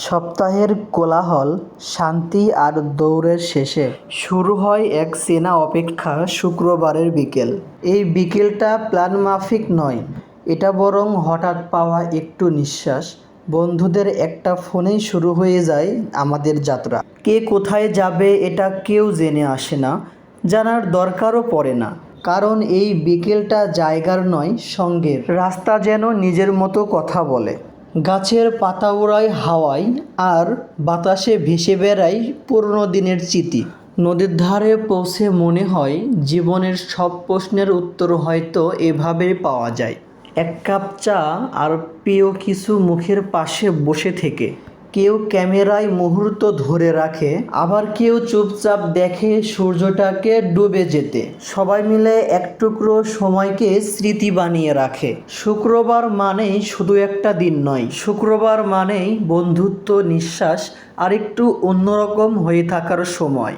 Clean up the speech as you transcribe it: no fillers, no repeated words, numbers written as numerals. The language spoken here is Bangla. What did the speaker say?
সপ্তাহের কোলাহল, শান্তি আর দৌড়ের শেষে শুরু হয় এক চেনা অপেক্ষা শুক্রবারের বিকেল। এই বিকেলটা প্ল্যানমাফিক নয়, এটা বরং হঠাৎ পাওয়া একটু নিঃশ্বাস। বন্ধুদের একটা ফোনেই শুরু হয়ে যায় আমাদের যাত্রা। কে কোথায় যাবে এটা কেউ জেনে আসে না, জানার দরকারও পড়ে না। কারণ এই বিকেলটা জায়গার নয়, সঙ্গের। রাস্তা যেন নিজের মতো কথা বলে। গাছের পাতা ওড়ায় হাওয়ায়, আর বাতাসে ভেসে বেড়ায় পুরনো দিনের স্মৃতি। নদীর ধারে পৌঁছে মনে হয় জীবনের সব প্রশ্নের উত্তর হয়তো এভাবেই পাওয়া যায়। এক কাপ চা আর প্রিয় কিছু মুখের পাশে বসে থেকে। কেউ ক্যামেরায় মুহূর্ত ধরে রাখে, আবার কেউ চুপচাপ দেখে সূর্যটাকে ডুবে যেতে। সবাই মিলে এক টুকরো সময়কে স্মৃতি বানিয়ে রাখে। শুক্রবার মানেই শুধু একটা দিন নয়, শুক্রবার মানেই বন্ধুত্ব, নিঃশ্বাস আর একটু অন্যরকম হয়ে থাকার সময়।